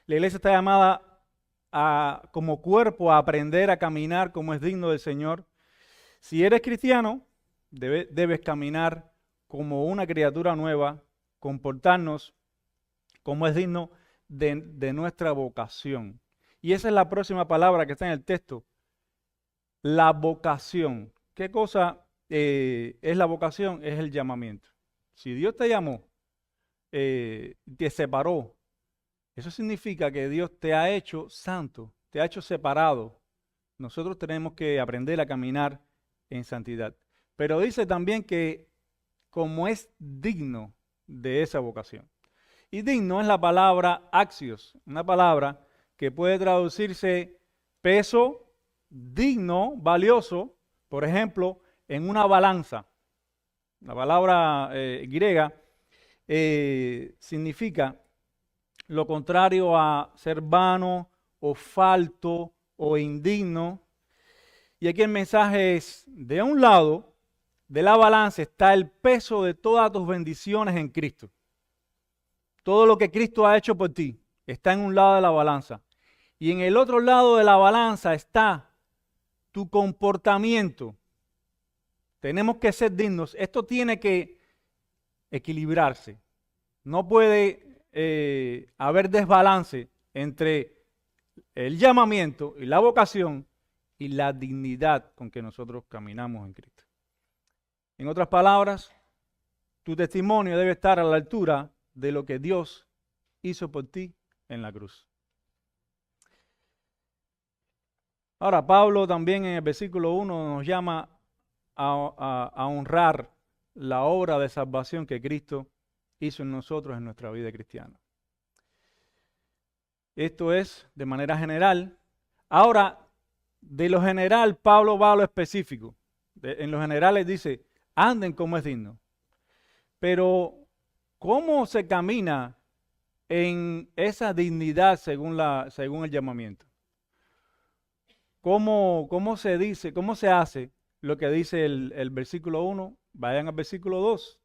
La iglesia está llamada como cuerpo a aprender a caminar como es digno del Señor. Si eres cristiano, debes caminar como una criatura nueva, comportarnos como es digno de nuestra vocación. Y esa es la próxima palabra que está en el texto, la vocación. ¿Qué cosa es la vocación? Es el llamamiento. Si Dios te llamó, te separó, eso significa que Dios te ha hecho santo, te ha hecho separado. Nosotros tenemos que aprender a caminar en santidad. Pero dice también que como es digno de esa vocación. Y digno es la palabra axios, una palabra que puede traducirse peso, digno, valioso, por ejemplo, en una balanza. La palabra griega significa lo contrario a ser vano o falto o indigno. Y aquí el mensaje es, de un lado de la balanza está el peso de todas tus bendiciones en Cristo. Todo lo que Cristo ha hecho por ti está en un lado de la balanza. Y en el otro lado de la balanza está tu comportamiento. Tenemos que ser dignos. Esto tiene que equilibrarse. No puede haber desbalance entre el llamamiento y la vocación y la dignidad con que nosotros caminamos en Cristo. En otras palabras, tu testimonio debe estar a la altura de lo que Dios hizo por ti en la cruz. Ahora, Pablo también en el versículo 1 nos llama a honrar la obra de salvación que Cristo hizo en nosotros en nuestra vida cristiana. Esto es de manera general. Ahora, de lo general, Pablo va a lo específico. En lo general les dice, anden como es digno. Pero, ¿cómo se camina en esa dignidad según el llamamiento? ¿Cómo se dice, cómo se hace lo que dice el versículo 1? Vayan al versículo 2.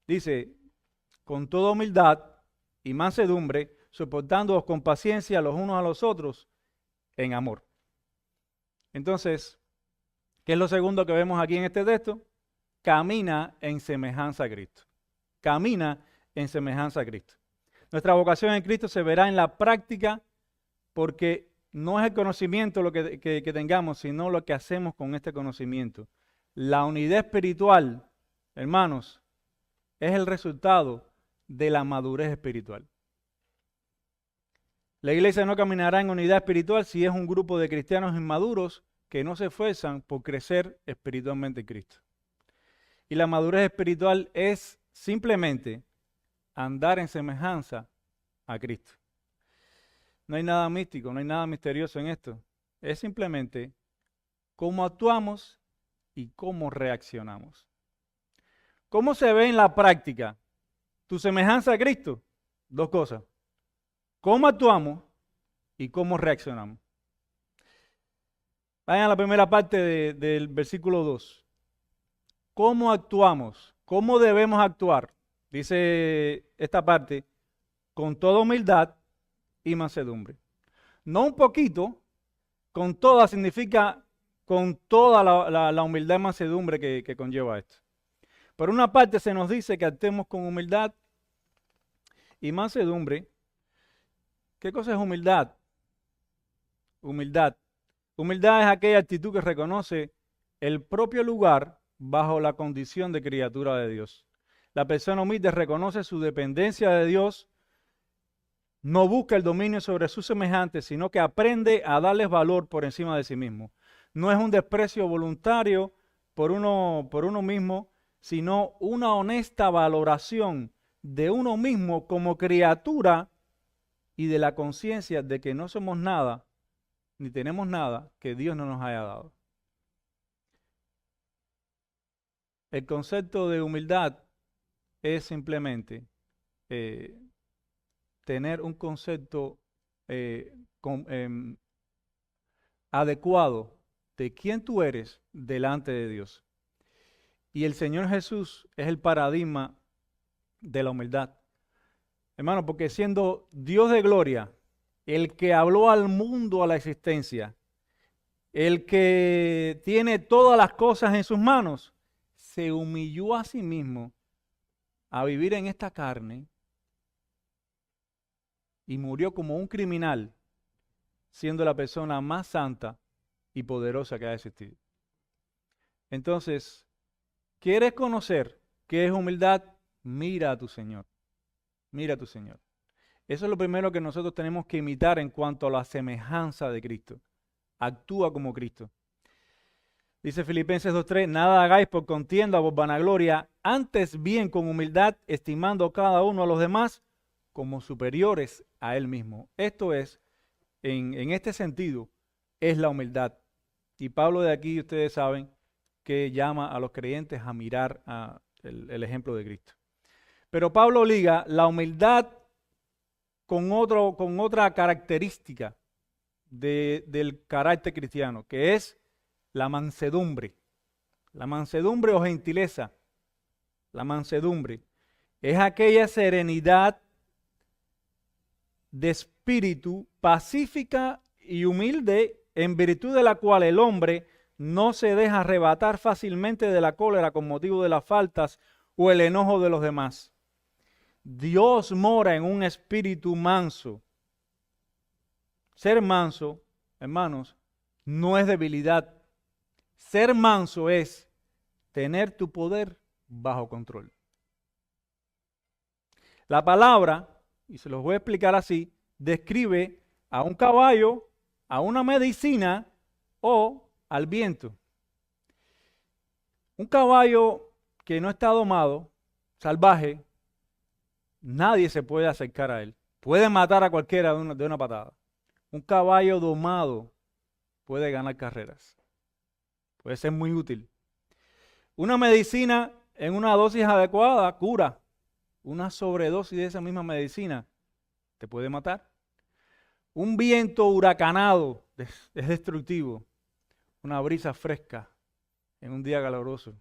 Dice, con toda humildad y mansedumbre, soportándoos con paciencia los unos a los otros en amor. Entonces, ¿qué es lo segundo que vemos aquí en este texto? Camina en semejanza a Cristo. Camina en semejanza a Cristo. Nuestra vocación en Cristo se verá en la práctica porque no es el conocimiento lo que tengamos, sino lo que hacemos con este conocimiento. La unidad espiritual, hermanos, es el resultado de la madurez espiritual. La iglesia no caminará en unidad espiritual si es un grupo de cristianos inmaduros que no se esfuerzan por crecer espiritualmente en Cristo. Y la madurez espiritual es simplemente andar en semejanza a Cristo. No hay nada místico, no hay nada misterioso en esto. Es simplemente cómo actuamos y cómo reaccionamos. ¿Cómo se ve en la práctica tu semejanza a Cristo? Dos cosas. ¿Cómo actuamos y cómo reaccionamos? Vayan a la primera parte del versículo 2. ¿Cómo actuamos? ¿Cómo debemos actuar? Dice esta parte, con toda humildad y mansedumbre. No un poquito, con toda significa con toda la humildad y mansedumbre que conlleva esto. Por una parte se nos dice que actuemos con humildad y mansedumbre. ¿Qué cosa es humildad? Humildad. Humildad es aquella actitud que reconoce el propio lugar bajo la condición de criatura de Dios. La persona humilde reconoce su dependencia de Dios, no busca el dominio sobre sus semejantes, sino que aprende a darles valor por encima de sí mismo. No es un desprecio voluntario por uno mismo, sino una honesta valoración de uno mismo como criatura y de la conciencia de que no somos nada, ni tenemos nada que Dios no nos haya dado. El concepto de humildad es simplemente tener un concepto eh, adecuado de quién tú eres delante de Dios. Y el Señor Jesús es el paradigma de la humildad. Hermano, porque siendo Dios de gloria, el que habló al mundo a la existencia, el que tiene todas las cosas en sus manos, se humilló a sí mismo a vivir en esta carne y murió como un criminal, siendo la persona más santa y poderosa que ha existido. Entonces, ¿quieres conocer qué es humildad? Mira a tu Señor. Mira a tu Señor. Eso es lo primero que nosotros tenemos que imitar en cuanto a la semejanza de Cristo. Actúa como Cristo. Dice Filipenses 2:3, nada hagáis por contienda o por vanagloria, antes bien con humildad, estimando cada uno a los demás como superiores a él mismo. Esto es, en este sentido, es la humildad. Y Pablo de aquí, ustedes saben, que llama a los creyentes a mirar el ejemplo de Cristo. Pero Pablo liga la humildad con otra característica del carácter cristiano, que es la mansedumbre. La mansedumbre o gentileza. La mansedumbre es aquella serenidad de espíritu pacífica y humilde, en virtud de la cual el hombre no se deja arrebatar fácilmente de la cólera con motivo de las faltas o el enojo de los demás. Dios mora en un espíritu manso. Ser manso, hermanos, no es debilidad. Ser manso es tener tu poder bajo control. La palabra, y se los voy a explicar así, describe a un caballo, a una medicina o al viento. Un caballo que no está domado, salvaje, nadie se puede acercar a él. Puede matar a cualquiera de una patada. Un caballo domado puede ganar carreras. Puede ser muy útil. Una medicina en una dosis adecuada cura. Una sobredosis de esa misma medicina te puede matar. Un viento huracanado es destructivo. Una brisa fresca en un día caluroso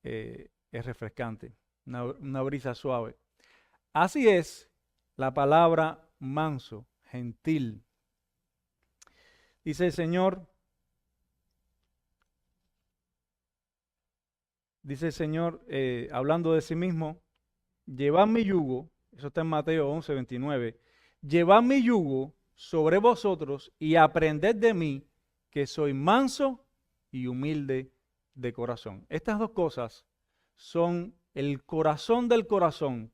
es refrescante. Una brisa suave. Así es la palabra manso, gentil. Dice el Señor, hablando de sí mismo, llevad mi yugo, eso está en Mateo 11:29, llevad mi yugo sobre vosotros y aprended de mí, que soy manso y humilde de corazón. Estas dos cosas son el corazón del corazón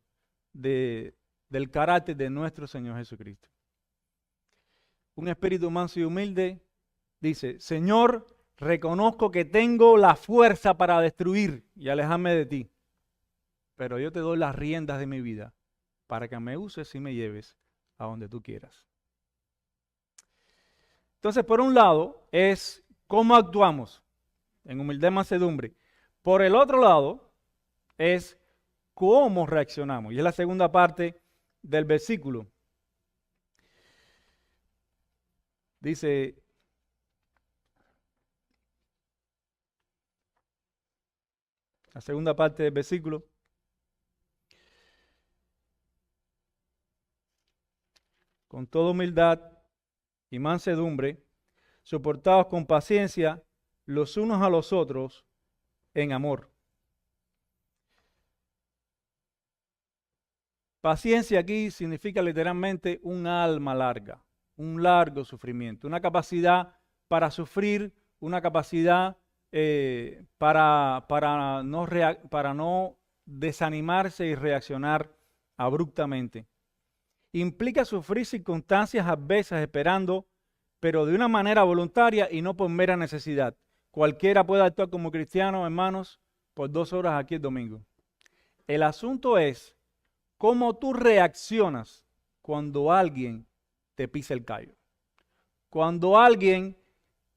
del carácter de nuestro Señor Jesucristo. Un espíritu manso y humilde dice, Señor, reconozco que tengo la fuerza para destruir y alejarme de ti, pero yo te doy las riendas de mi vida para que me uses y me lleves a donde tú quieras. Entonces, por un lado, es cómo actuamos en humildad y mansedumbre. Por el otro lado, es cómo reaccionamos. Y es la segunda parte del versículo. Dice, la segunda parte del versículo, con toda humildad y mansedumbre, soportados con paciencia los unos a los otros en amor. Paciencia aquí significa literalmente un alma larga, un largo sufrimiento, una capacidad para sufrir, una capacidad para no desanimarse y reaccionar abruptamente. Implica sufrir circunstancias adversas esperando, pero de una manera voluntaria y no por mera necesidad. Cualquiera puede actuar como cristiano, hermanos, por 2 horas aquí el domingo. El asunto es cómo tú reaccionas cuando alguien te pisa el callo. Cuando alguien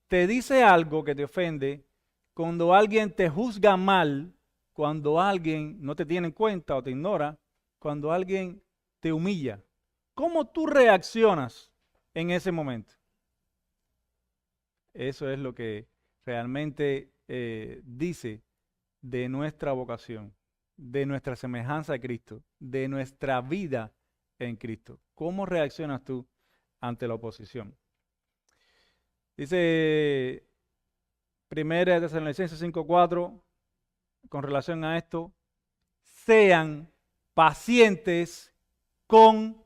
te dice algo que te ofende, cuando alguien te juzga mal, cuando alguien no te tiene en cuenta o te ignora, cuando alguien te humilla. ¿Cómo tú reaccionas en ese momento? Eso es lo que realmente dice de nuestra vocación, de nuestra semejanza a Cristo, de nuestra vida en Cristo. ¿Cómo reaccionas tú ante la oposición? Dice 1 Tesalonicenses 5:4, con relación a esto, sean pacientes con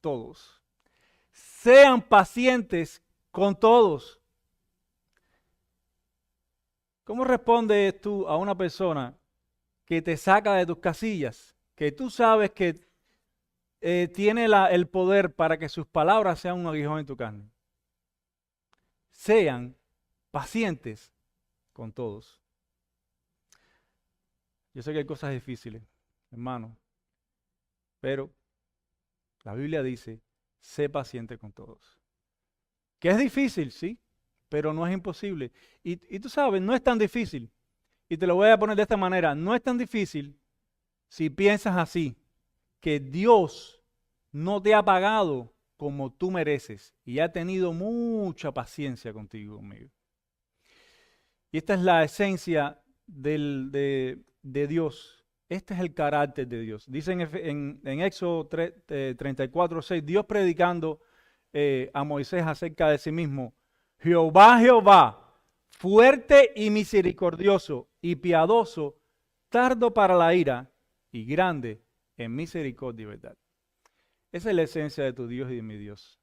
todos. Sean pacientes con todos. ¿Cómo respondes tú a una persona que te saca de tus casillas, que tú sabes que tiene el poder para que sus palabras sean un aguijón en tu carne? Sean pacientes con todos. Yo sé que hay cosas difíciles, hermano, pero la Biblia dice, sé paciente con todos. Que es difícil, sí, pero no es imposible. Y tú sabes, no es tan difícil. Y te lo voy a poner de esta manera, no es tan difícil si piensas así, que Dios no te ha pagado como tú mereces y ha tenido mucha paciencia contigo. Y esta es la esencia de Dios. Este es el carácter de Dios. Dice en Éxodo 34:6, Dios predicando a Moisés acerca de sí mismo. Jehová, Jehová, fuerte y misericordioso y piadoso, tardo para la ira y grande en misericordia y verdad. Esa es la esencia de tu Dios y de mi Dios.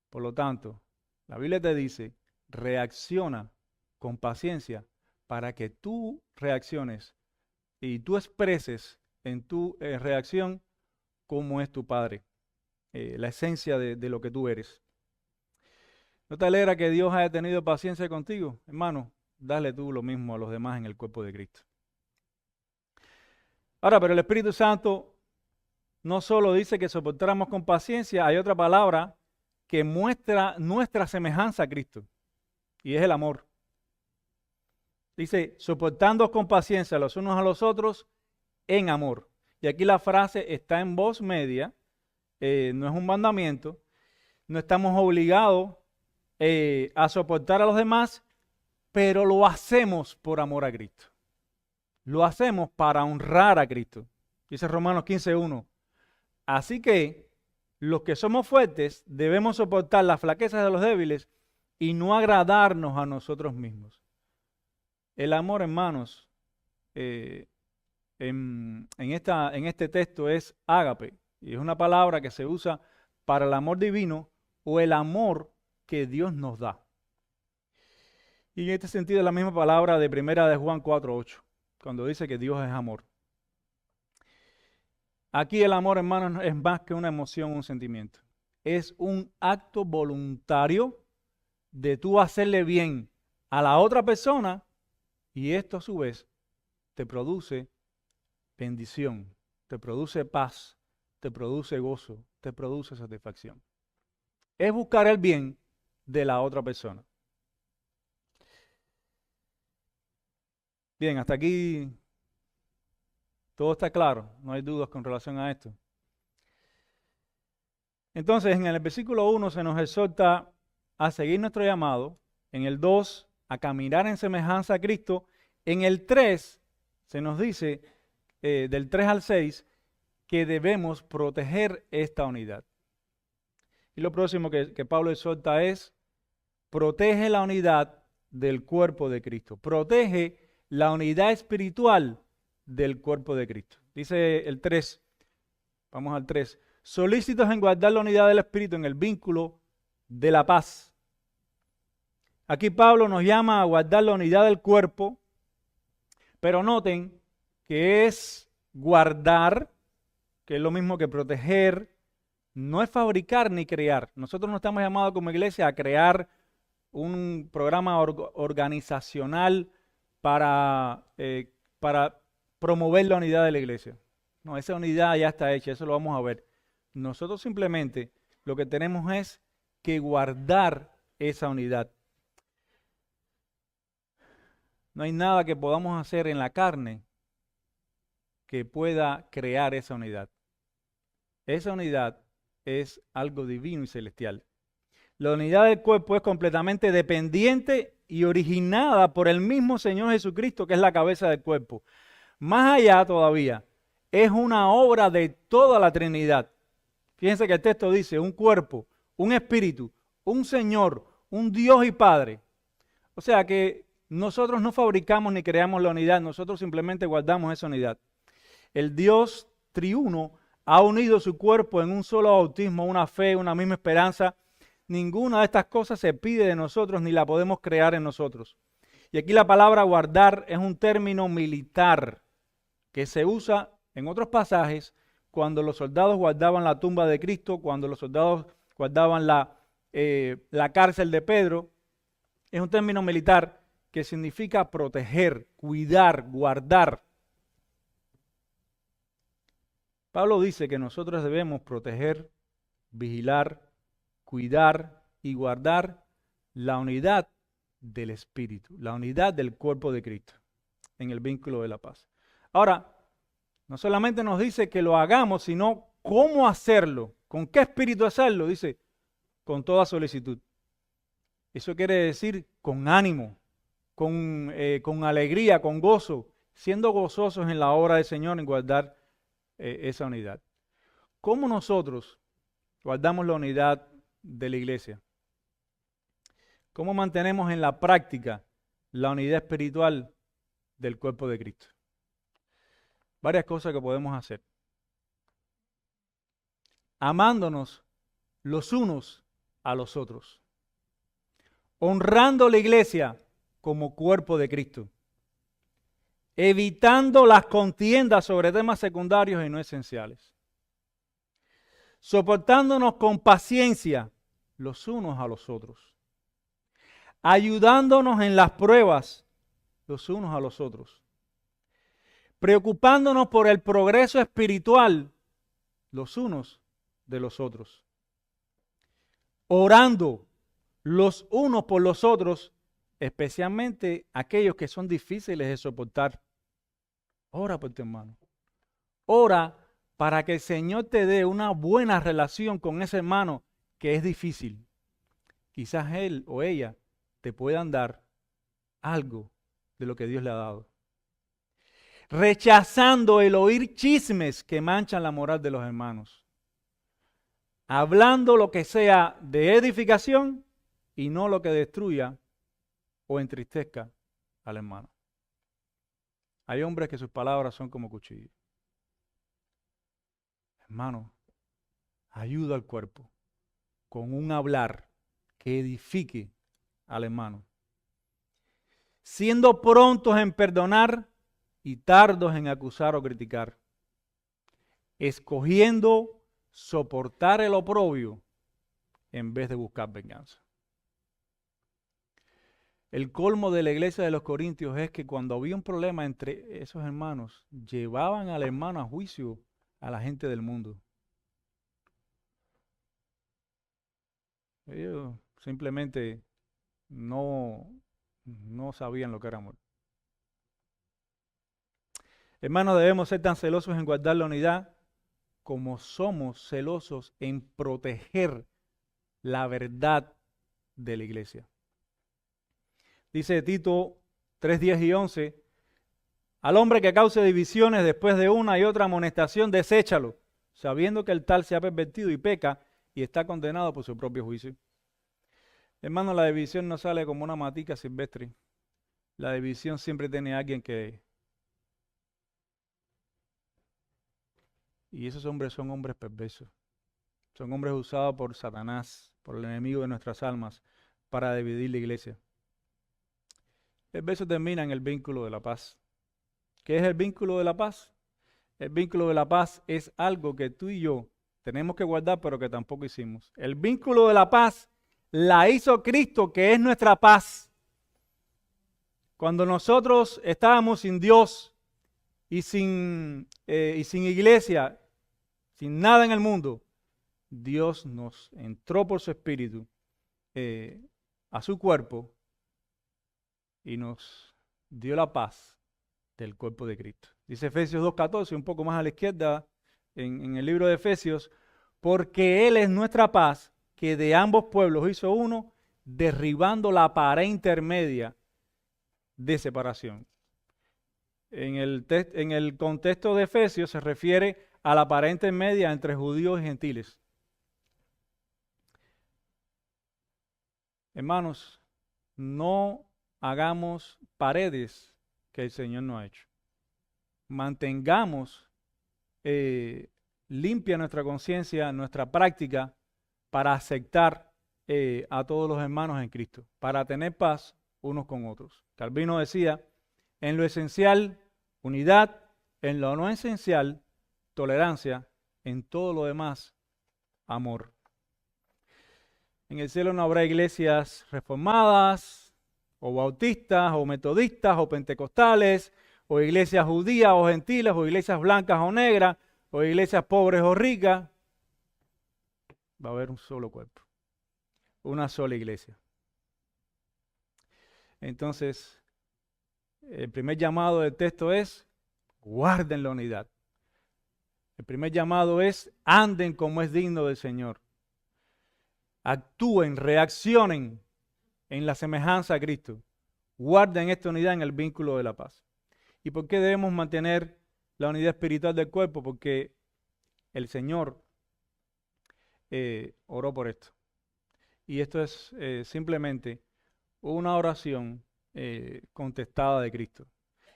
Por lo tanto, la Biblia te dice, reacciona con paciencia para que tú reacciones y tú expreses en tu reacción cómo es tu Padre, la esencia de lo que tú eres. ¿No te alegra que Dios haya tenido paciencia contigo? Hermano, dale tú lo mismo a los demás en el cuerpo de Cristo. Ahora, pero el Espíritu Santo no solo dice que soportáramos con paciencia, hay otra palabra que muestra nuestra semejanza a Cristo, y es el amor. Dice, soportando con paciencia los unos a los otros en amor. Y aquí la frase está en voz media, no es un mandamiento, no estamos obligados a soportar a los demás, pero lo hacemos por amor a Cristo. Lo hacemos para honrar a Cristo. Dice Romanos 15:1. Así que los que somos fuertes debemos soportar las flaquezas de los débiles y no agradarnos a nosotros mismos. El amor, hermanos, en este texto es ágape, y es una palabra que se usa para el amor divino o el amor que Dios nos da. Y en este sentido es la misma palabra de 1 de Juan 4:8, cuando dice que Dios es amor. Aquí el amor, hermanos, es más que una emoción o un sentimiento. Es un acto voluntario de tú hacerle bien a la otra persona y esto a su vez te produce bendición, te produce paz, te produce gozo, te produce satisfacción. Es buscar el bien de la otra persona. Bien, hasta aquí todo está claro, no hay dudas con relación a esto. Entonces, en el versículo 1 se nos exhorta a seguir nuestro llamado, en el 2 a caminar en semejanza a Cristo, en el 3 se nos dice, del 3 al 6, que debemos proteger esta unidad. Y lo próximo que Pablo exhorta es, protege la unidad del cuerpo de Cristo, protege la unidad espiritual del cuerpo de Cristo. Dice el 3, vamos al 3, solícitos en guardar la unidad del Espíritu en el vínculo de la paz. Aquí Pablo nos llama a guardar la unidad del cuerpo, pero noten que es guardar, que es lo mismo que proteger, no es fabricar ni crear. Nosotros no estamos llamados como iglesia a crear un programa organizacional para promover la unidad de la iglesia. No, esa unidad ya está hecha, eso lo vamos a ver. Nosotros simplemente lo que tenemos es que guardar esa unidad. No hay nada que podamos hacer en la carne que pueda crear esa unidad. Esa unidad es algo divino y celestial. La unidad del cuerpo es completamente dependiente y originada por el mismo Señor Jesucristo, que es la cabeza del cuerpo. Más allá todavía, es una obra de toda la Trinidad. Fíjense que el texto dice un cuerpo, un espíritu, un Señor, un Dios y Padre. O sea que nosotros no fabricamos ni creamos la unidad, nosotros simplemente guardamos esa unidad. El Dios triuno ha unido su cuerpo en un solo bautismo, una fe, una misma esperanza. Ninguna de estas cosas se pide de nosotros ni la podemos crear en nosotros. Y aquí la palabra guardar es un término militar que se usa en otros pasajes cuando los soldados guardaban la tumba de Cristo, cuando los soldados guardaban la cárcel de Pedro. Es un término militar que significa proteger, cuidar, guardar. Pablo dice que nosotros debemos proteger, vigilar, cuidar y guardar la unidad del Espíritu, la unidad del cuerpo de Cristo en el vínculo de la paz. Ahora, no solamente nos dice que lo hagamos, sino cómo hacerlo, con qué espíritu hacerlo, dice, con toda solicitud. Eso quiere decir con ánimo, con alegría, con gozo, siendo gozosos en la obra del Señor en guardar esa unidad. ¿Cómo nosotros guardamos la unidad de la iglesia? ¿Cómo mantenemos en la práctica la unidad espiritual del cuerpo de Cristo? Varias cosas que podemos hacer. Amándonos los unos a los otros. Honrando la iglesia como cuerpo de Cristo. Evitando las contiendas sobre temas secundarios y no esenciales. Soportándonos con paciencia los unos a los otros. Ayudándonos en las pruebas los unos a los otros. Preocupándonos por el progreso espiritual los unos de los otros. Orando los unos por los otros, especialmente aquellos que son difíciles de soportar. Ora por tu hermano. Ora para que el Señor te dé una buena relación con ese hermano que es difícil. Quizás él o ella te puedan dar algo de lo que Dios le ha dado. Rechazando el oír chismes que manchan la moral de los hermanos. Hablando lo que sea de edificación y no lo que destruya o entristezca al hermano. Hay hombres que sus palabras son como cuchillos. Hermano, ayuda al cuerpo con un hablar que edifique al hermano. Siendo prontos en perdonar y tardos en acusar o criticar. Escogiendo soportar el oprobio en vez de buscar venganza. El colmo de la iglesia de los Corintios es que cuando había un problema entre esos hermanos, llevaban al hermano a juicio a la gente del mundo. Ellos simplemente no sabían lo que era amor. Hermanos, debemos ser tan celosos en guardar la unidad como somos celosos en proteger la verdad de la iglesia. Dice Tito 3, 10 y 11, al hombre que cause divisiones después de una y otra amonestación, deséchalo, sabiendo que el tal se ha pervertido y peca y está condenado por su propio juicio. Hermano, la división no sale como una matica silvestre. La división siempre tiene alguien que... Y esos hombres son hombres perversos. Son hombres usados por Satanás, por el enemigo de nuestras almas, para dividir la iglesia. El verso termina en el vínculo de la paz. ¿Qué es el vínculo de la paz? El vínculo de la paz es algo que tú y yo tenemos que guardar, pero que tampoco hicimos. El vínculo de la paz la hizo Cristo, que es nuestra paz. Cuando nosotros estábamos sin Dios y sin iglesia, sin nada en el mundo, Dios nos entró por su espíritu a su cuerpo y nos dio la paz del cuerpo de Cristo. Dice Efesios 2:14, un poco más a la izquierda, en el libro de Efesios, porque Él es nuestra paz, que de ambos pueblos hizo uno, derribando la pared intermedia de separación. En el contexto de Efesios se refiere a la pared intermedia entre judíos y gentiles. Hermanos, no hagamos paredes que el Señor no ha hecho. Mantengamos limpia nuestra conciencia, nuestra práctica, para aceptar a todos los hermanos en Cristo, para tener paz unos con otros. Calvino decía, en lo esencial, unidad; en lo no esencial, tolerancia; en todo lo demás, amor. En el cielo no habrá iglesias reformadas, o bautistas, o metodistas, o pentecostales, o iglesias judías o gentiles, o iglesias blancas o negras, o iglesias pobres o ricas. Va a haber un solo cuerpo, una sola iglesia. Entonces, el primer llamado del texto es: guarden la unidad. El primer llamado es: anden como es digno del Señor. Actúen, reaccionen en la semejanza a Cristo. Guarden esta unidad en el vínculo de la paz. ¿Y por qué debemos mantener la unidad espiritual del cuerpo? Porque el Señor oró por esto. Y esto es simplemente una oración contestada de Cristo.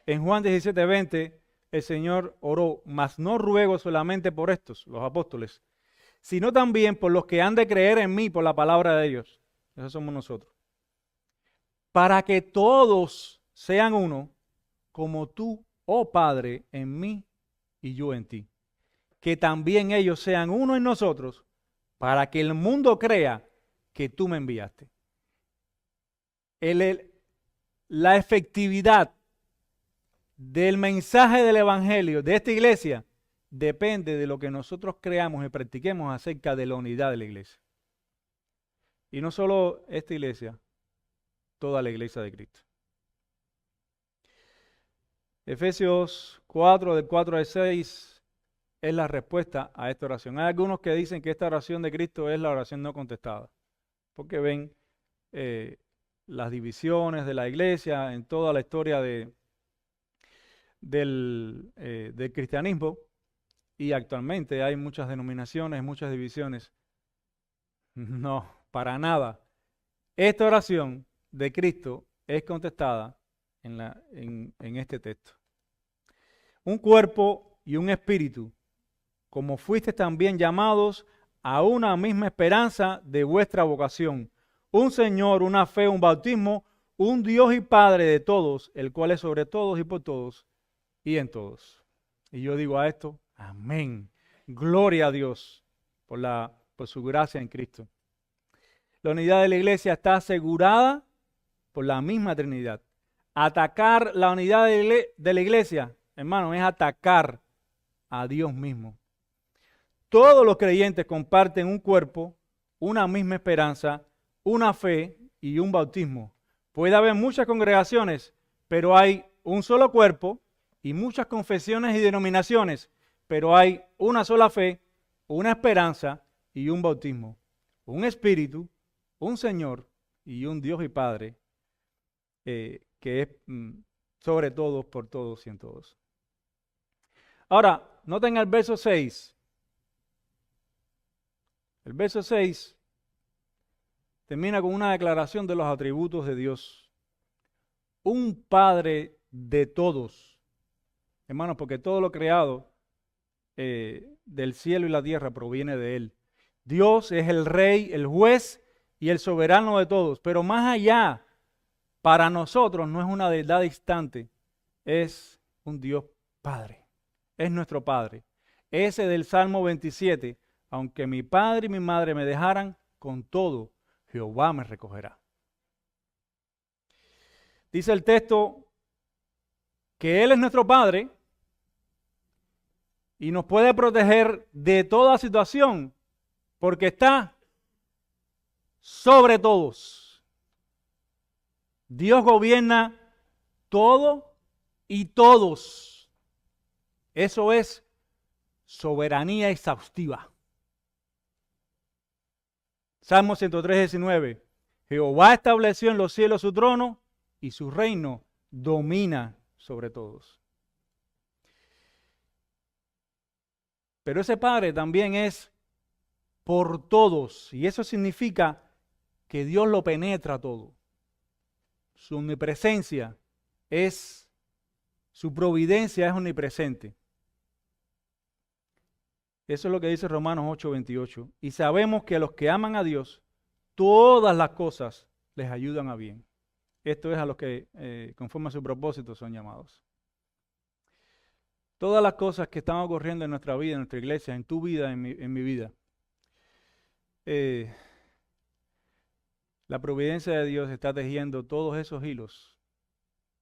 En Juan 17:20, el Señor oró: mas no ruego solamente por estos, los apóstoles, sino también por los que han de creer en mí por la palabra de Dios. Esos somos nosotros. Para que todos sean uno, como tú, oh Padre, en mí y yo en ti. Que también ellos sean uno en nosotros, para que el mundo crea que tú me enviaste. La efectividad del mensaje del Evangelio de esta iglesia depende de lo que nosotros creamos y practiquemos acerca de la unidad de la iglesia. Y no solo esta iglesia, toda la iglesia de Cristo. Efesios 4, del 4 al 6, es la respuesta a esta oración. Hay algunos que dicen que esta oración de Cristo es la oración no contestada, porque ven las divisiones de la iglesia en toda la historia del cristianismo, y actualmente hay muchas denominaciones, muchas divisiones. No, para nada. Esta oración de Cristo es contestada en este texto. Un cuerpo y un espíritu, como fuisteis también llamados a una misma esperanza de vuestra vocación. Un Señor, una fe, un bautismo, un Dios y Padre de todos, el cual es sobre todos y por todos y en todos. Y yo digo a esto: amén. Gloria a Dios por su gracia en Cristo. La unidad de la iglesia está asegurada por la misma Trinidad. Atacar la unidad de la iglesia, hermano, es atacar a Dios mismo. Todos los creyentes comparten un cuerpo, una misma esperanza, una fe y un bautismo. Puede haber muchas congregaciones, pero hay un solo cuerpo, y muchas confesiones y denominaciones, pero hay una sola fe, una esperanza y un bautismo. Un espíritu, un Señor y un Dios y Padre que es sobre todos, por todos y en todos. Ahora, noten el verso 6. El verso 6 termina con una declaración de los atributos de Dios. Un Padre de todos. Hermanos, porque todo lo creado del cielo y la tierra proviene de Él. Dios es el Rey, el juez y el soberano de todos. Pero más allá, para nosotros no es una deidad distante, es un Dios Padre. Es nuestro Padre. Ese del Salmo 27, aunque mi padre y mi madre me dejaran, con todo Jehová me recogerá. Dice el texto que Él es nuestro Padre y nos puede proteger de toda situación porque está sobre todos. Dios gobierna todo y todos. Eso es soberanía exhaustiva. Salmo 103:19. Jehová estableció en los cielos su trono y su reino domina sobre todos. Pero ese Padre también es por todos, y eso significa que Dios lo penetra todo. Su omnipresencia es, su providencia es omnipresente. Eso es lo que dice Romanos 8:28. Y sabemos que a los que aman a Dios, todas las cosas les ayudan a bien. Esto es a los que, conforme a su propósito, son llamados. Todas las cosas que están ocurriendo en nuestra vida, en nuestra iglesia, en tu vida, en mi vida. La providencia de Dios está tejiendo todos esos hilos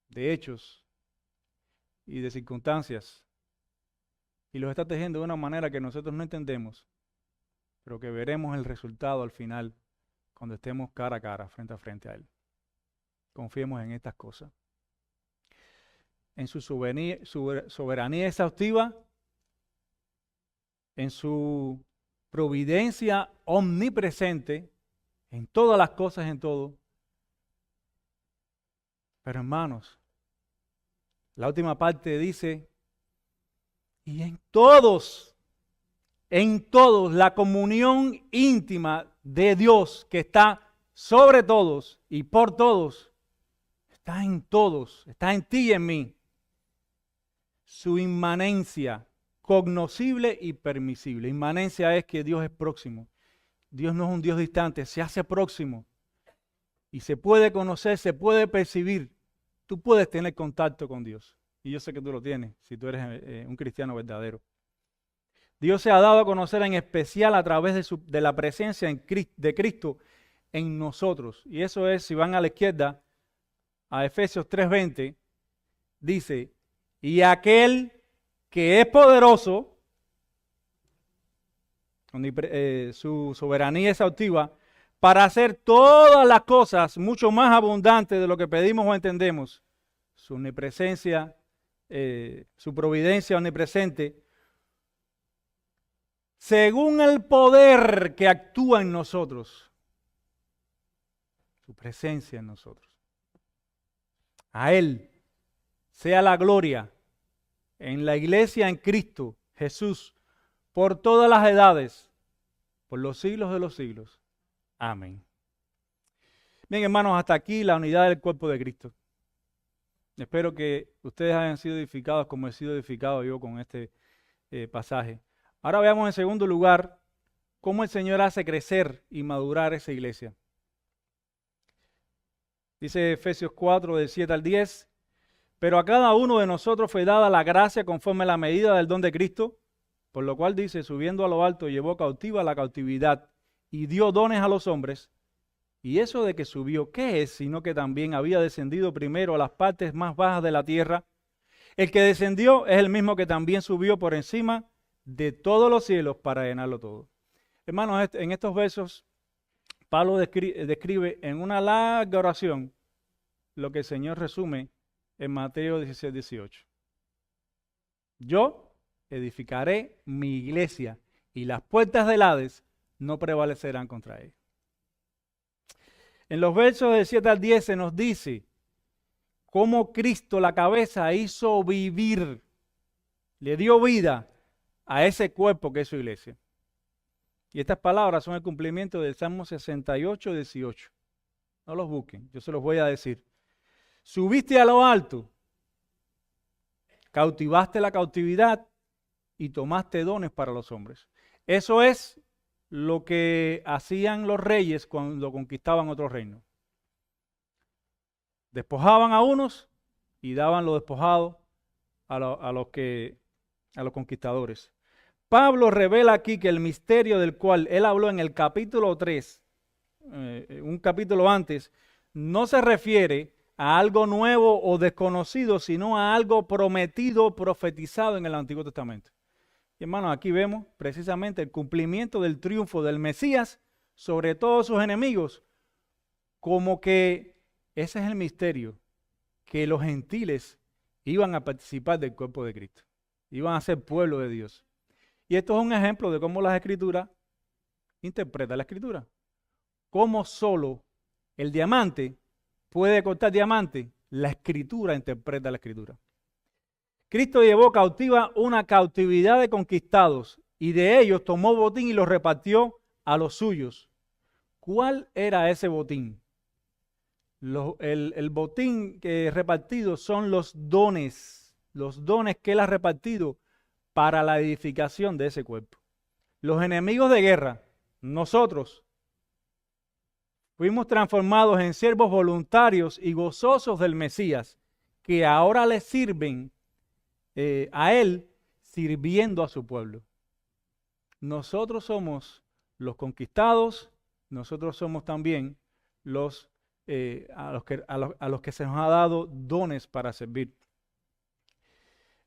de hechos y de circunstancias. Y los está tejiendo de una manera que nosotros no entendemos, pero que veremos el resultado al final cuando estemos cara a cara, frente a frente a Él. Confiemos en estas cosas. En su soberanía exhaustiva, en su providencia omnipresente, en todas las cosas, en todo. Pero hermanos, la última parte dice, y en todos, la comunión íntima de Dios que está sobre todos y por todos, está en todos, está en ti y en mí. Su inmanencia, cognoscible y permisible. Inmanencia es que Dios es próximo. Dios no es un Dios distante, se hace próximo. Y se puede conocer, se puede percibir. Tú puedes tener contacto con Dios. Y yo sé que tú lo tienes, si tú eres un cristiano verdadero. Dios se ha dado a conocer en especial a través de la presencia de Cristo en nosotros. Y eso es, si van a la izquierda, a Efesios 3:20, dice, y aquel que es poderoso, su soberanía exhaustiva, para hacer todas las cosas mucho más abundantes de lo que pedimos o entendemos, su omnipresencia, su providencia omnipresente, según el poder que actúa en nosotros, su presencia en nosotros. A Él sea la gloria en la iglesia en Cristo Jesús, por todas las edades, por los siglos de los siglos. Amén. Bien, hermanos, hasta aquí la unidad del cuerpo de Cristo. Espero que ustedes hayan sido edificados como he sido edificado yo con este pasaje. Ahora veamos en segundo lugar cómo el Señor hace crecer y madurar esa iglesia. Dice Efesios 4, del 7 al 10, pero a cada uno de nosotros fue dada la gracia conforme a la medida del don de Cristo, por lo cual dice, subiendo a lo alto llevó cautiva la cautividad y dio dones a los hombres. Y eso de que subió, ¿qué es? Sino que también había descendido primero a las partes más bajas de la tierra. El que descendió es el mismo que también subió por encima de todos los cielos para llenarlo todo. Hermanos, en estos versos, Pablo describe en una larga oración lo que el Señor resume en Mateo 16:18. Yo edificaré mi iglesia y las puertas del Hades no prevalecerán contra ella. En los versos del 7 al 10 se nos dice cómo Cristo, la cabeza, hizo vivir, le dio vida a ese cuerpo que es su iglesia. Y estas palabras son el cumplimiento del Salmo 68:18. No los busquen, yo se los voy a decir. Subiste a lo alto, cautivaste la cautividad y tomaste dones para los hombres. Eso es lo que hacían los reyes cuando conquistaban otro reino. Despojaban a unos y daban lo despojado a los conquistadores. Pablo revela aquí que el misterio del cual él habló en el capítulo 3, un capítulo antes, no se refiere a algo nuevo o desconocido, sino a algo prometido, profetizado en el Antiguo Testamento. Y hermanos, aquí vemos precisamente el cumplimiento del triunfo del Mesías sobre todos sus enemigos, como que ese es el misterio, que los gentiles iban a participar del cuerpo de Cristo, iban a ser pueblo de Dios. Y esto es un ejemplo de cómo las Escrituras interpretan la Escritura. Cómo solo el diamante puede cortar diamante, la Escritura interpreta la Escritura. Cristo llevó cautiva una cautividad de conquistados y de ellos tomó botín y los repartió a los suyos. ¿Cuál era ese botín? El botín que repartido son los dones que Él ha repartido para la edificación de ese cuerpo. Los enemigos de guerra, nosotros, fuimos transformados en siervos voluntarios y gozosos del Mesías, que ahora le sirven a Él, sirviendo a su pueblo. Nosotros somos los conquistados, nosotros somos también a los que se nos ha dado dones para servir.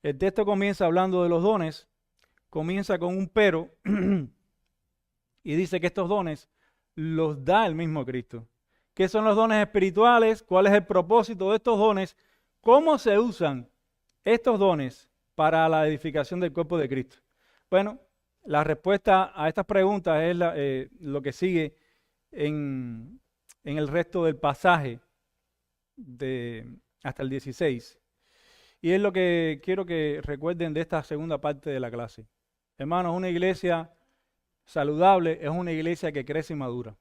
El texto comienza hablando de los dones, comienza con un pero y dice que estos dones los da el mismo Cristo. ¿Qué son los dones espirituales? ¿Cuál es el propósito de estos dones? ¿Cómo se usan estos dones para la edificación del cuerpo de Cristo? Bueno, la respuesta a estas preguntas es lo que sigue en el resto del pasaje hasta el 16. Y es lo que quiero que recuerden de esta segunda parte de la clase. Hermanos, una iglesia saludable es una iglesia que crece y madura.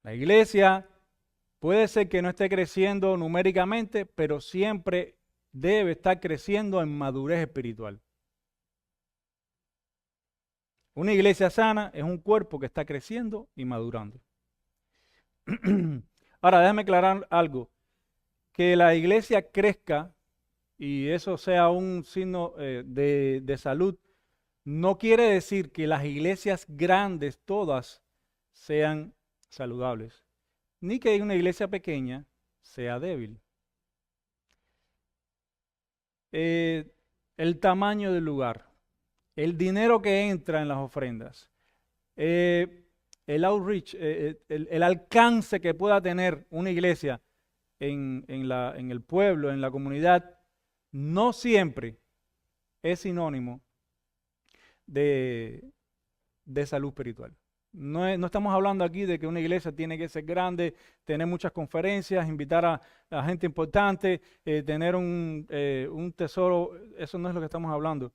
La iglesia puede ser que no esté creciendo numéricamente, pero siempre debe estar creciendo en madurez espiritual. Una iglesia sana es un cuerpo que está creciendo y madurando. Ahora, déjame aclarar algo. Que la iglesia crezca y eso sea un signo de salud, no quiere decir que las iglesias grandes todas sean saludables, ni que una iglesia pequeña sea débil. El tamaño del lugar, el dinero que entra en las ofrendas, el outreach, el alcance que pueda tener una iglesia en el pueblo, en la comunidad, no siempre es sinónimo de salud espiritual. No estamos hablando aquí de que una iglesia tiene que ser grande, tener muchas conferencias, invitar a gente importante, tener un tesoro. Eso no es lo que estamos hablando.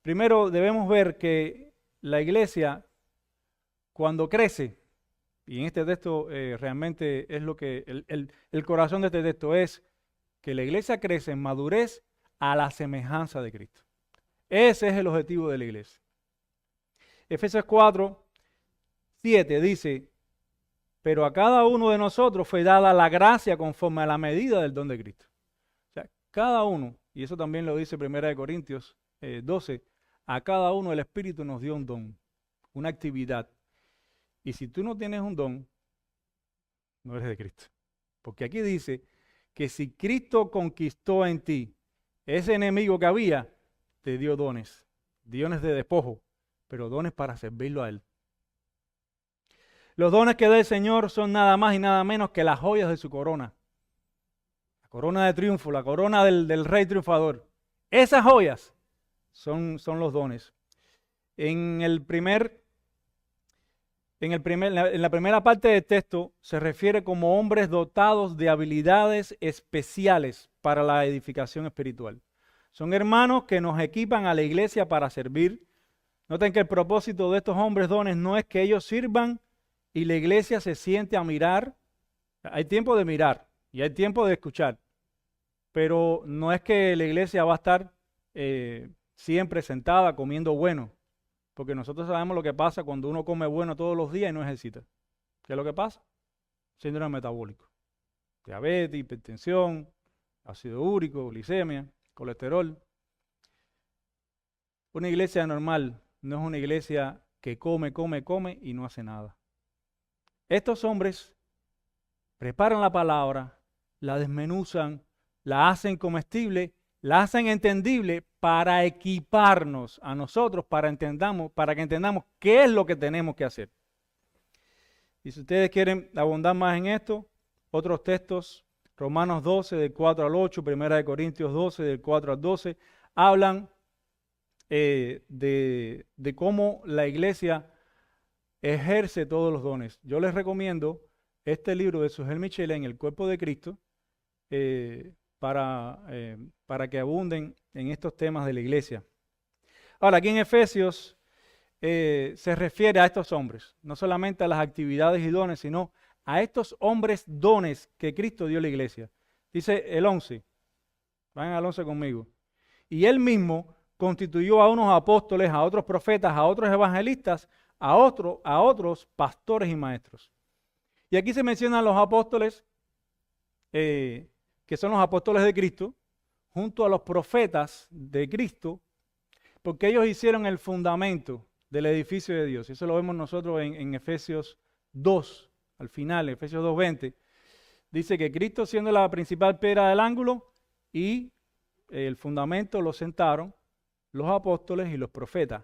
Primero debemos ver que la iglesia, cuando crece, y en este texto realmente es lo que el corazón de este texto es que la iglesia crece en madurez a la semejanza de Cristo. Ese es el objetivo de la iglesia. Efesios 4:7 dice, pero a cada uno de nosotros fue dada la gracia conforme a la medida del don de Cristo. O sea, cada uno, y eso también lo dice 1 Corintios 12, a cada uno el Espíritu nos dio un don, una actividad. Y si tú no tienes un don, no eres de Cristo. Porque aquí dice que si Cristo conquistó en ti ese enemigo que había, te dio dones de despojo, pero dones para servirlo a Él. Los dones que da el Señor son nada más y nada menos que las joyas de su corona. La corona de triunfo, la corona del rey triunfador. Esas joyas son los dones. En la primera parte del texto se refiere como hombres dotados de habilidades especiales para la edificación espiritual. Son hermanos que nos equipan a la iglesia para servir. Noten que el propósito de estos hombres dones no es que ellos sirvan y la iglesia se siente a mirar. Hay tiempo de mirar y hay tiempo de escuchar, pero no es que la iglesia va a estar siempre sentada comiendo bueno, porque nosotros sabemos lo que pasa cuando uno come bueno todos los días y no ejercita. ¿Qué es lo que pasa? Síndrome metabólico, diabetes, hipertensión, ácido úrico, glicemia, colesterol. Una iglesia normal no es una iglesia que come y no hace nada. Estos hombres preparan la palabra, la desmenuzan, la hacen comestible, la hacen entendible para equiparnos a nosotros, para que entendamos qué es lo que tenemos que hacer. Y si ustedes quieren abundar más en esto, otros textos, Romanos 12, del 4 al 8, 1 Corintios 12, del 4 al 12, hablan de cómo la iglesia ejerce todos los dones. Yo les recomiendo este libro de Sugel Michelin, El cuerpo de Cristo, para que abunden en estos temas de la iglesia. Ahora, aquí en Efesios se refiere a estos hombres, no solamente a las actividades y dones, sino a estos hombres dones que Cristo dio a la iglesia. Dice el 11, vayan al 11 conmigo. Y él mismo constituyó a unos apóstoles, a otros profetas, a otros evangelistas, a otros pastores y maestros. Y aquí se mencionan los apóstoles, que son los apóstoles de Cristo, junto a los profetas de Cristo, porque ellos hicieron el fundamento del edificio de Dios. Eso lo vemos nosotros en Efesios 2, al final, Efesios 2:20. Dice que Cristo siendo la principal piedra del ángulo y el fundamento lo sentaron los apóstoles y los profetas.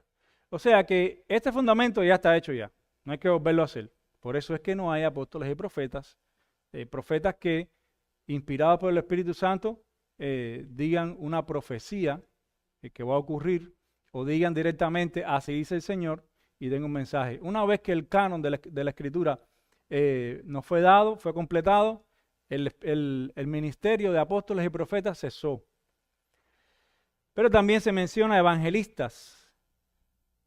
O sea que este fundamento ya está hecho ya, no hay que volverlo a hacer. Por eso es que no hay apóstoles y profetas, profetas que, inspirados por el Espíritu Santo, digan una profecía que va a ocurrir, o digan directamente, así dice el Señor, y den un mensaje. Una vez que el canon de la Escritura nos fue dado, fue completado, el ministerio de apóstoles y profetas cesó. Pero también se menciona evangelistas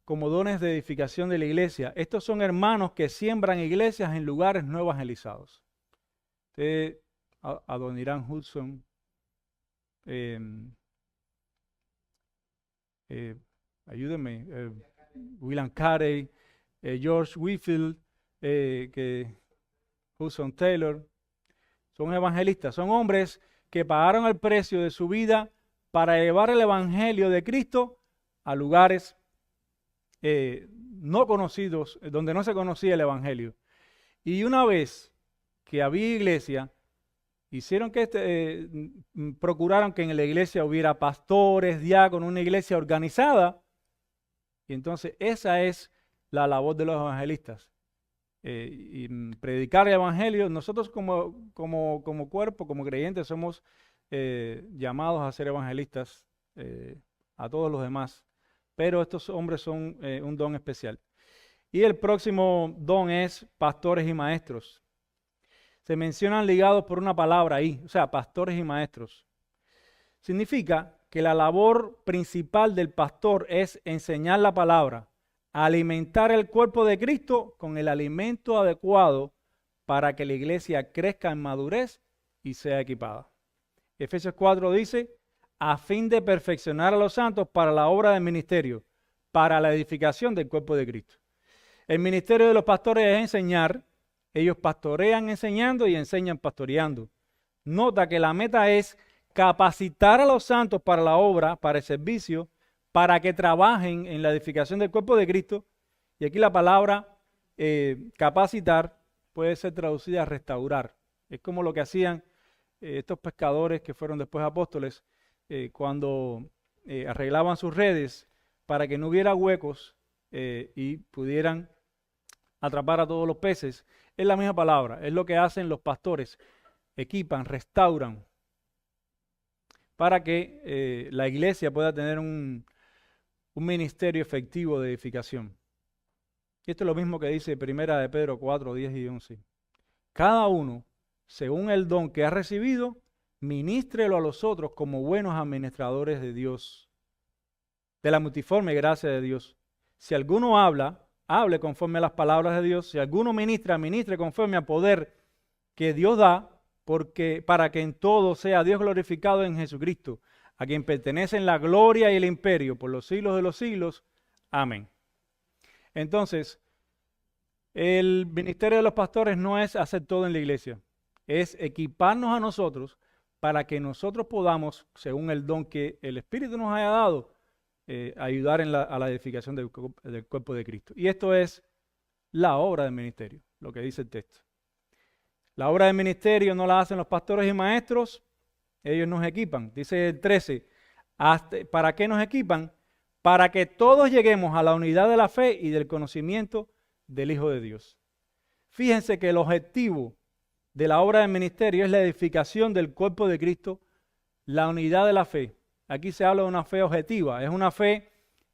como dones de edificación de la iglesia. Estos son hermanos que siembran iglesias en lugares no evangelizados. Adoniram Hudson, ayúdenme, William Carey, George Whitefield, Hudson Taylor, son evangelistas, son hombres que pagaron el precio de su vida para llevar el evangelio de Cristo a lugares no conocidos, donde no se conocía el evangelio. Y una vez que había iglesia, hicieron que procuraron que en la iglesia hubiera pastores, diáconos, una iglesia organizada. Y entonces esa es la labor de los evangelistas. Y predicar el evangelio. Nosotros como cuerpo, como creyentes, somos llamados a ser evangelistas a todos los demás. Pero estos hombres son un don especial. Y el próximo don es pastores y maestros. Se mencionan ligados por una palabra ahí, o sea, pastores y maestros. Significa que la labor principal del pastor es enseñar la palabra, alimentar el cuerpo de Cristo con el alimento adecuado para que la iglesia crezca en madurez y sea equipada. Efesios 4 dice, a fin de perfeccionar a los santos para la obra del ministerio, para la edificación del cuerpo de Cristo. El ministerio de los pastores es enseñar. Ellos pastorean enseñando y enseñan pastoreando. Nota que la meta es capacitar a los santos para la obra, para el servicio, para que trabajen en la edificación del cuerpo de Cristo. Y aquí la palabra capacitar puede ser traducida a restaurar. Es como lo que hacían estos pescadores que fueron después apóstoles cuando arreglaban sus redes para que no hubiera huecos y pudieran atrapar a todos los peces. Es la misma palabra, es lo que hacen los pastores, equipan, restauran, para que la iglesia pueda tener un ministerio efectivo de edificación. Y esto es lo mismo que dice 1 de Pedro 4, 10 y 11. Cada uno, según el don que ha recibido, ministrelo a los otros como buenos administradores de Dios, de la multiforme gracia de Dios. Si alguno habla, hable conforme a las palabras de Dios. Si alguno ministra, ministre conforme al poder que Dios da, para que en todo sea Dios glorificado en Jesucristo, a quien pertenecen la gloria y el imperio por los siglos de los siglos. Amén. Entonces, el ministerio de los pastores no es hacer todo en la iglesia, es equiparnos a nosotros para que nosotros podamos, según el don que el Espíritu nos haya dado, ayudar a la edificación del cuerpo de Cristo. Y esto es la obra del ministerio, lo que dice el texto. La obra del ministerio no la hacen los pastores y maestros, ellos nos equipan. Dice el 13, ¿para qué nos equipan? Para que todos lleguemos a la unidad de la fe y del conocimiento del Hijo de Dios. Fíjense que el objetivo de la obra del ministerio es la edificación del cuerpo de Cristo, la unidad de la fe. Aquí se habla de una fe objetiva, es una fe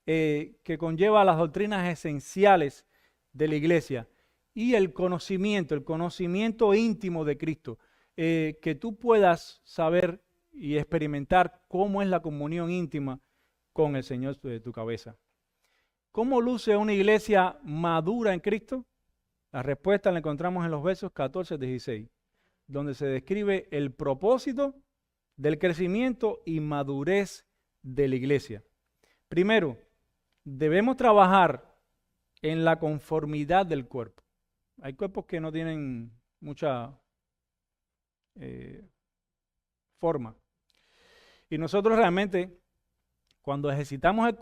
que conlleva las doctrinas esenciales de la iglesia y el conocimiento íntimo de Cristo, que tú puedas saber y experimentar cómo es la comunión íntima con el Señor de tu cabeza. ¿Cómo luce una iglesia madura en Cristo? La respuesta la encontramos en los versos 14 y 16, donde se describe el propósito del crecimiento y madurez de la iglesia. Primero, debemos trabajar en la conformidad del cuerpo. Hay cuerpos que no tienen mucha forma. Y nosotros realmente, cuando ejercitamos el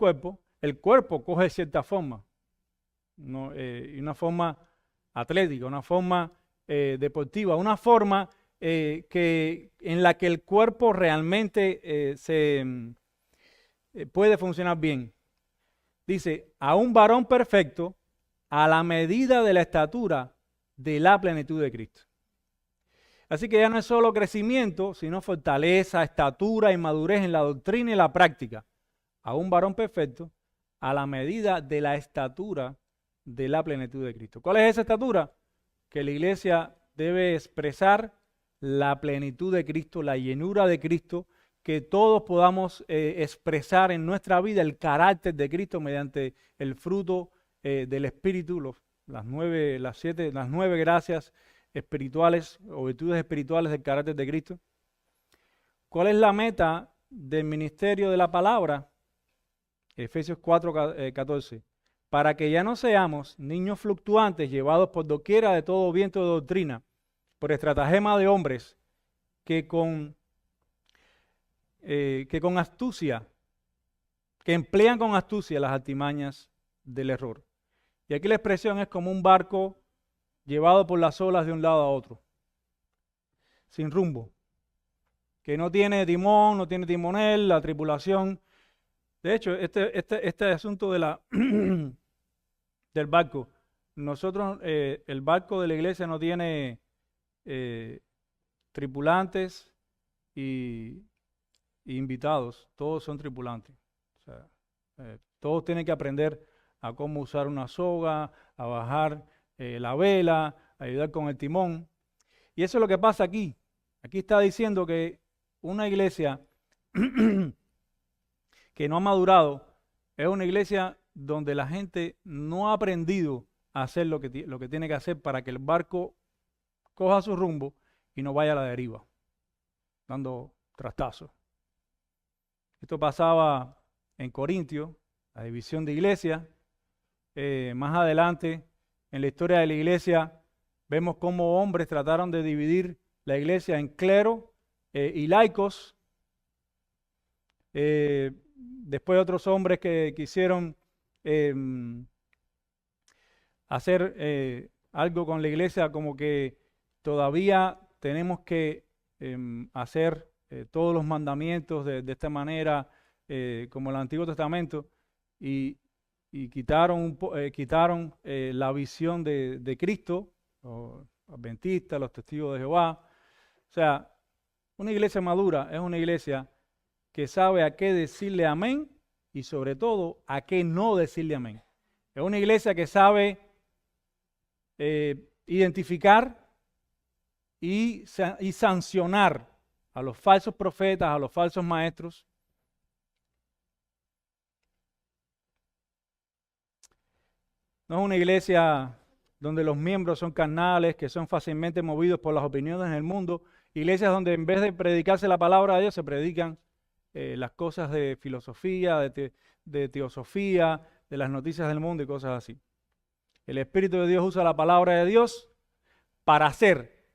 cuerpo coge cierta forma, ¿no? Y una forma atlética, una forma deportiva, una forma en la que el cuerpo realmente puede funcionar bien. Dice, a un varón perfecto a la medida de la estatura de la plenitud de Cristo. Así que ya no es solo crecimiento, sino fortaleza, estatura y madurez en la doctrina y la práctica. A un varón perfecto a la medida de la estatura de la plenitud de Cristo. ¿Cuál es esa estatura? Que la iglesia debe expresar la plenitud de Cristo, la llenura de Cristo, que todos podamos expresar en nuestra vida el carácter de Cristo mediante el fruto del Espíritu, las nueve gracias espirituales o virtudes espirituales del carácter de Cristo. ¿Cuál es la meta del ministerio de la palabra? Efesios 4:14. Para que ya no seamos niños fluctuantes llevados por doquiera de todo viento de doctrina, por estratagema de hombres que con astucia, que emplean con astucia las artimañas del error. Y aquí la expresión es como un barco llevado por las olas de un lado a otro, sin rumbo, que no tiene timón, no tiene timonel, la tripulación. De hecho, este asunto de del barco, nosotros, el barco de la iglesia no tiene tripulantes y invitados, todos son tripulantes. O sea, todos tienen que aprender a cómo usar una soga, a bajar la vela, a ayudar con el timón. Y eso es lo que pasa aquí. Aquí está diciendo que una iglesia que no ha madurado es una iglesia donde la gente no ha aprendido a hacer lo que tiene que hacer para que el barco coja su rumbo y no vaya a la deriva, dando trastazos. Esto pasaba en Corintio, la división de iglesia. Más adelante, en la historia de la iglesia, vemos cómo hombres trataron de dividir la iglesia en clero y laicos. Después otros hombres que quisieron hacer algo con la iglesia, como que todavía tenemos que hacer todos los mandamientos de esta manera, como el Antiguo Testamento, y quitaron la visión de Cristo, los adventistas, los testigos de Jehová. O sea, una iglesia madura es una iglesia que sabe a qué decirle amén y sobre todo a qué no decirle amén. Es una iglesia que sabe identificar y sancionar a los falsos profetas, a los falsos maestros. No es una iglesia donde los miembros son carnales, que son fácilmente movidos por las opiniones del mundo. Iglesias donde en vez de predicarse la palabra de Dios, se predican las cosas de filosofía, de teosofía, de las noticias del mundo y cosas así. El Espíritu de Dios usa la palabra de Dios para hacer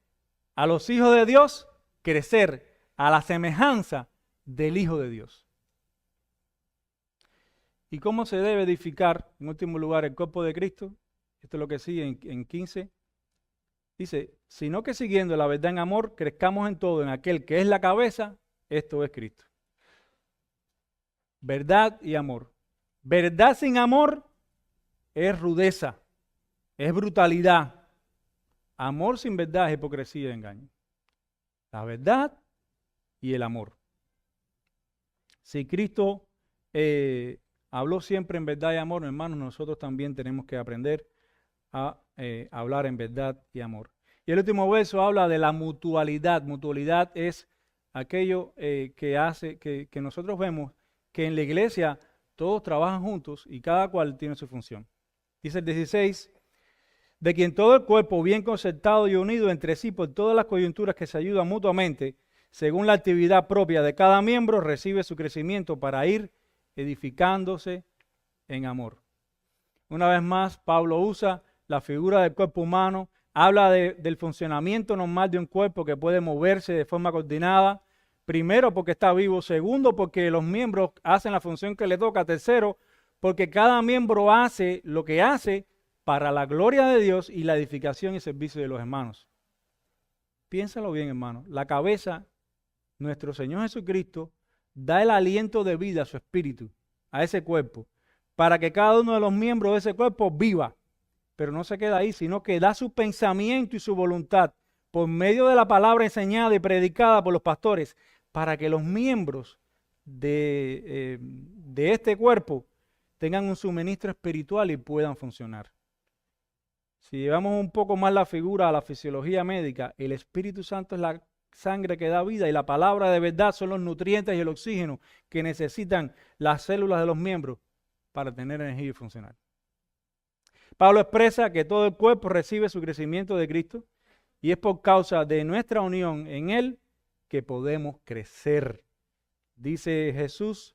a los hijos de Dios crecer a la semejanza del Hijo de Dios. ¿Y cómo se debe edificar, en último lugar, el cuerpo de Cristo? Esto es lo que sigue en 15. Dice, sino que siguiendo la verdad en amor, crezcamos en todo, en aquel que es la cabeza, esto es Cristo. Verdad y amor. Verdad sin amor es rudeza, es brutalidad. Amor sin verdad es hipocresía y engaño. La verdad y el amor. Si Cristo habló siempre en verdad y amor, hermanos, nosotros también tenemos que aprender a hablar en verdad y amor. Y el último verso habla de la mutualidad. Mutualidad es aquello que hace que nosotros vemos que en la iglesia Todos trabajan juntos y cada cual tiene su función. Dice el 16, de quien todo el cuerpo bien concertado y unido entre sí por todas las coyunturas que se ayudan mutuamente, según la actividad propia de cada miembro, recibe su crecimiento para ir edificándose en amor. Una vez más, Pablo usa la figura del cuerpo humano, habla del funcionamiento normal de un cuerpo que puede moverse de forma coordinada. Primero, porque está vivo. Segundo, porque los miembros hacen la función que le toca. Tercero, porque cada miembro hace lo que hace para la gloria de Dios y la edificación y servicio de los hermanos. Piénsalo bien, hermano. La cabeza, nuestro Señor Jesucristo, da el aliento de vida a su espíritu, a ese cuerpo, para que cada uno de los miembros de ese cuerpo viva. Pero no se queda ahí, sino que da su pensamiento y su voluntad por medio de la palabra enseñada y predicada por los pastores, para que los miembros de este cuerpo tengan un suministro espiritual y puedan funcionar. Si llevamos un poco más la figura a la fisiología médica, el Espíritu Santo es la sangre que da vida y la palabra de verdad son los nutrientes y el oxígeno que necesitan las células de los miembros para tener energía y funcionar. Pablo expresa que todo el cuerpo recibe su crecimiento de Cristo y es por causa de nuestra unión en Él que podemos crecer. Dice Jesús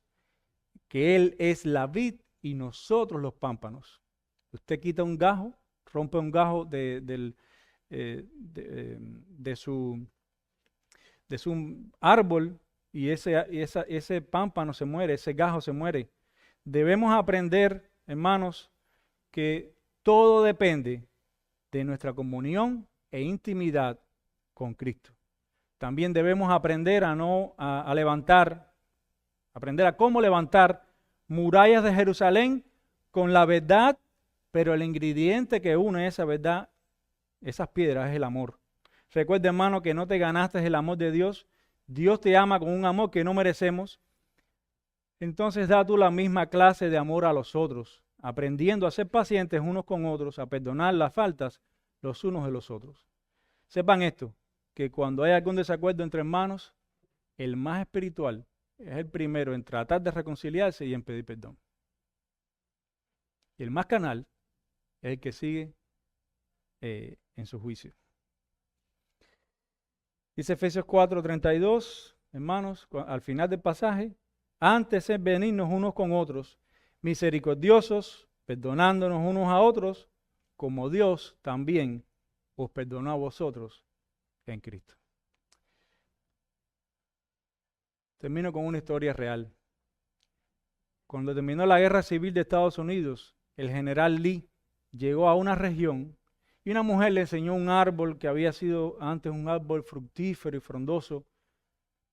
que Él es la vid y nosotros los pámpanos. Usted quita un gajo, rompe un gajo de su árbol y ese pámpano se muere, ese gajo se muere. Debemos aprender, hermanos, que todo depende de nuestra comunión e intimidad con Cristo. También debemos aprender aprender a cómo levantar murallas de Jerusalén con la verdad, pero el ingrediente que une esa verdad, esas piedras, es el amor. Recuerda, hermano, que no te ganaste el amor de Dios. Dios te ama con un amor que no merecemos. Entonces da tú la misma clase de amor a los otros, aprendiendo a ser pacientes unos con otros, a perdonar las faltas los unos de los otros. Sepan esto, que cuando hay algún desacuerdo entre hermanos, el más espiritual es el primero en tratar de reconciliarse y en pedir perdón. Y el más carnal es el que sigue en su juicio. Dice Efesios 4:32, hermanos, al final del pasaje, antes es venirnos unos con otros, misericordiosos, perdonándonos unos a otros, como Dios también os perdonó a vosotros en Cristo. Termino con una historia real. Cuando terminó la guerra civil de Estados Unidos, el general Lee llegó a una región y una mujer le enseñó un árbol que había sido antes un árbol fructífero y frondoso,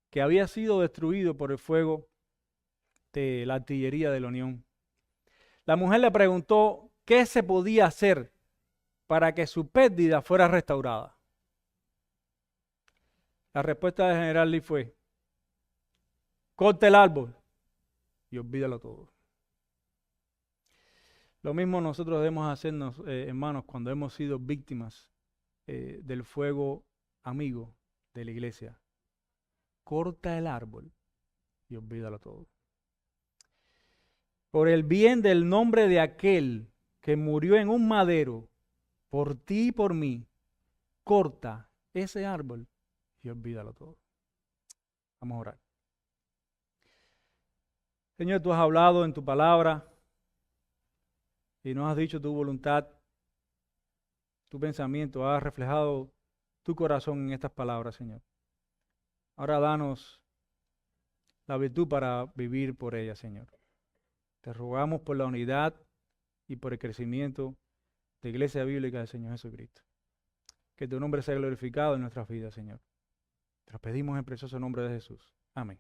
que había sido destruido por el fuego de la artillería de la Unión. La mujer le preguntó qué se podía hacer para que su pérdida fuera restaurada. La respuesta del general Lee fue: corte el árbol y olvídalo todo. Lo mismo nosotros debemos hacernos, hermanos, cuando hemos sido víctimas del fuego amigo de la iglesia. Corta el árbol y olvídalo todo. Por el bien del nombre de aquel que murió en un madero, por ti y por mí, corta ese árbol y olvídalo todo. Vamos a orar. Señor, tú has hablado en tu palabra y nos has dicho tu voluntad, tu pensamiento, has reflejado tu corazón en estas palabras, Señor. Ahora danos la virtud para vivir por ella, Señor. Te rogamos por la unidad y por el crecimiento de Iglesia Bíblica del Señor Jesucristo. Que tu nombre sea glorificado en nuestras vidas, Señor. Te lo pedimos en el precioso nombre de Jesús. Amén.